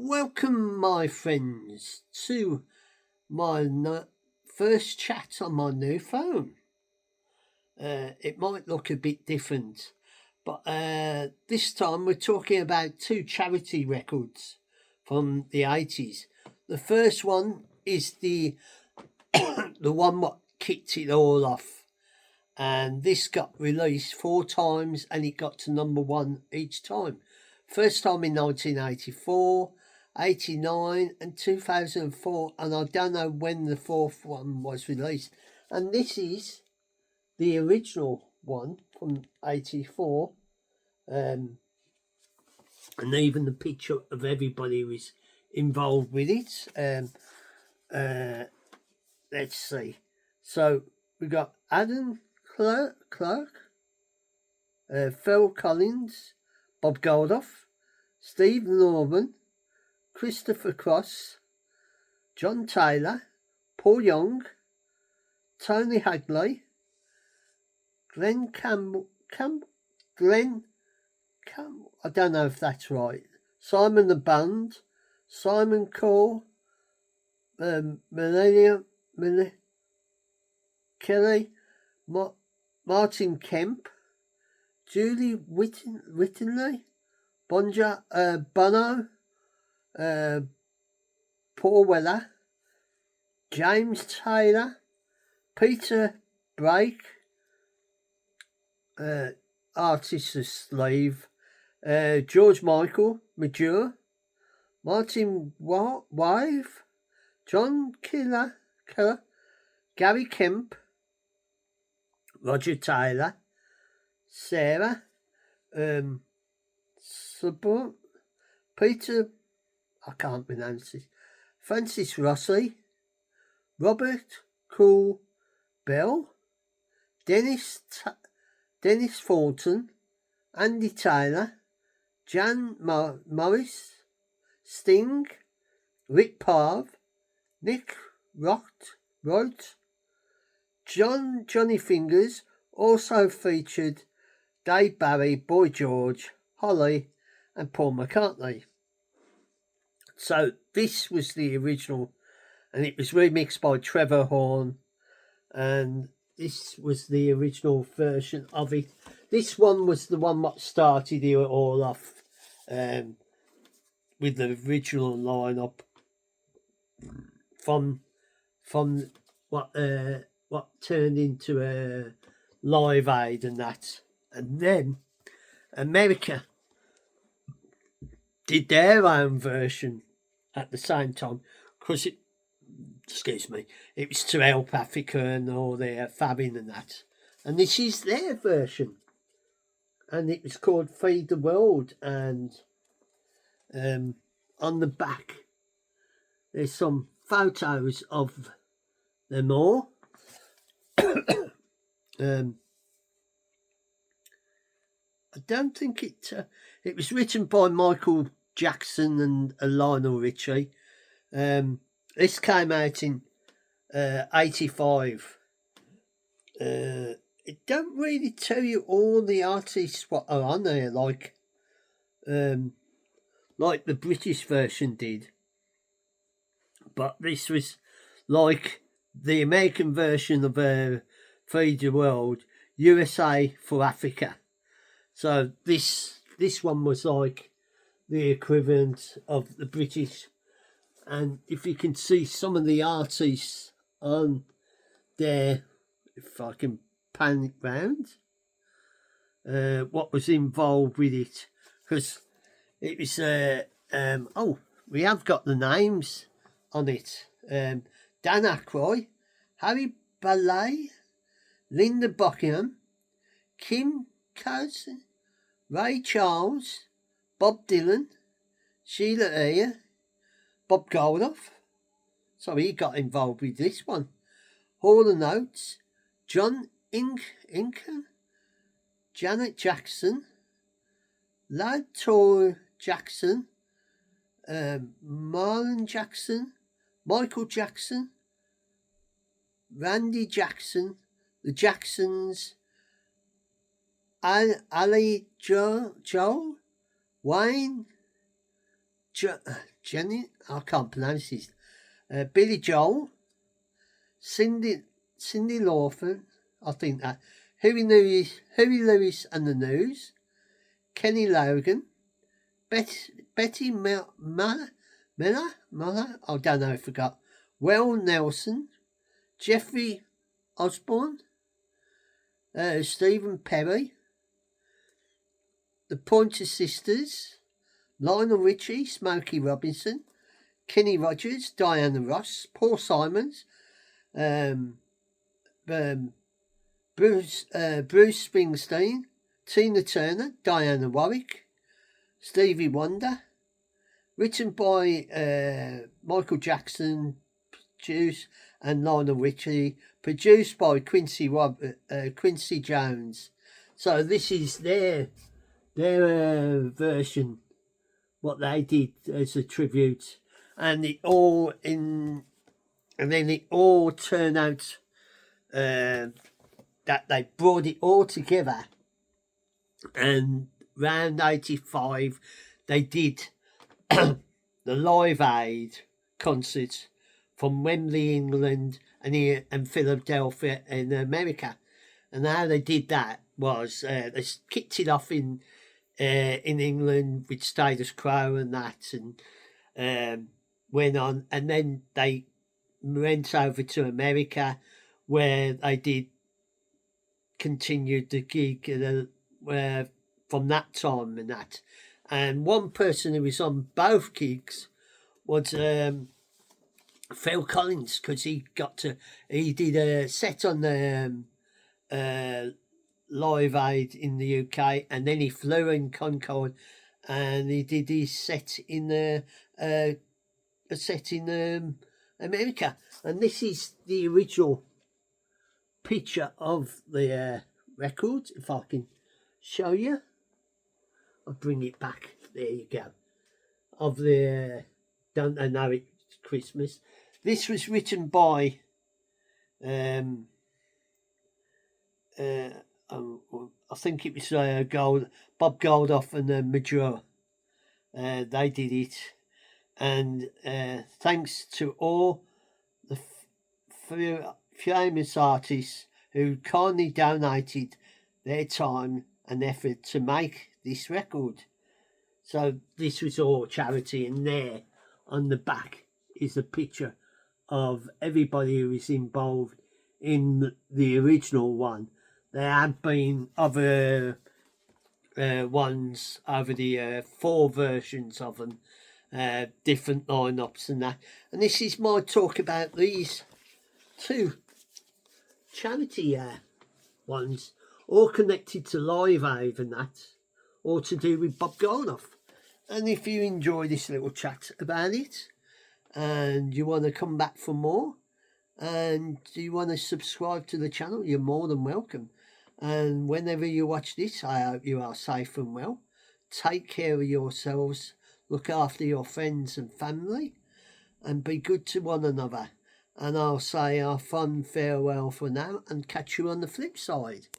Welcome, my friends, to my first chat on my new phone. It might look a bit different, but this time we're talking about two charity records from the 80s. The first one is the one what kicked it all off, and this got released four times and it got to number one each time. First time in 1984, 89 and 2004, and I don't know when the fourth one was released. And this is the original one from 84, and even the picture of everybody who was involved with it. Let's see. So we got Adam Clark, Phil Collins, Bob Geldof, Steve Norman, Christopher Cross, John Taylor, Paul Young, Tony Hagley, Glenn Campbell, I don't know if that's right, Simon the Band, Simon Cole, Melania Kelly, Martin Kemp, Julie Whittinley, Bono, Paul Weller, James Taylor, Peter Brake, Artist of Slave, George Michael Major, Martin Wave, John Keller, Gary Kemp, Roger Taylor, Sarah, Peter, I can't pronounce it, Francis Rossi, Robert Cool Bell, Dennis Fulton, Andy Taylor, Jan Morris, Sting, Rick Parv, Nick Wright, Johnny Fingers, also featured Dave Barry, Boy George, Holly and Paul McCartney. So this was the original, and it was remixed by Trevor Horn, and this was the original version of it. This one was the one that started it all off, with the original lineup from what turned into a Live Aid and that, and then America did their own version at the same time, because it was to help Africa and all their famine and that. And this is their version. And it was called Feed the World. And on the back, there's some photos of them all. I don't think it was written by Michael Jackson and Lionel Richie. This came out in 85. It don't really tell you all the artists what are on there, like the British version did. But this was like the American version of Feed the World, USA for Africa. So this one was like the equivalent of the British. And if you can see some of the artists on there, if I can pan it round, what was involved with it, because it was we have got the names on it. Dan Aykroyd, Harry Ballet, Linda Buckingham, Kim Cousin, Ray Charles, Bob Dylan, Sheila Ear, Bob Geldof, so he got involved with this one. Hall and Oates, John Incan, Janet Jackson, Lad Tor Jackson, Marlon Jackson, Michael Jackson, Randy Jackson, the Jacksons, Ali Joel, Wayne, Jenny, I can't pronounce this. Billy Joel, Cindy Lawson, I think that. Huey Lewis and the News, Kenny Logan, Betty Miller, I don't know, I forgot. Well Nelson, Jeffrey Osborne, Stephen Perry, the Pointer Sisters, Lionel Richie, Smokey Robinson, Kenny Rogers, Diana Ross, Paul Simons, Bruce Springsteen, Tina Turner, Diana Warwick, Stevie Wonder, written by Michael Jackson, produced, and Lionel Richie, produced by Quincy Jones. So this is their version, what they did as a tribute, and then it all turned out that they brought it all together, and round 85 they did the Live Aid concert from Wembley, England, and Philadelphia in America. And how they did that was they kicked it off in England with Status Quo and that, and went on, and then they went over to America, where they continued the gig from that time and that. And one person who was on both gigs was Phil Collins, because he did a set on the Live Aid in the UK, and then he flew in Concorde, and he did his set in America. And this is the original picture of the record, if I can show you. I'll bring it back. There you go. Of the Don't I Know It's Christmas. This was written by I think it was Bob Geldof and Major. They did it, and thanks to all the famous artists who kindly donated their time and effort to make this record. So this was all charity, and there on the back is a picture of everybody who is involved in the original one. There have been other ones over the 4 versions of them, different lineups and that. And this is my talk about these 2 charity ones, all connected to Live Aid and that, all to do with Bob Geldof. And if you enjoy this little chat about it, and you want to come back for more, and you want to subscribe to the channel, you're more than welcome. And whenever you watch this, I hope you are safe and well. Take care of yourselves, look after your friends and family, and be good to one another. And I'll say our fond farewell for now, and catch you on the flip side.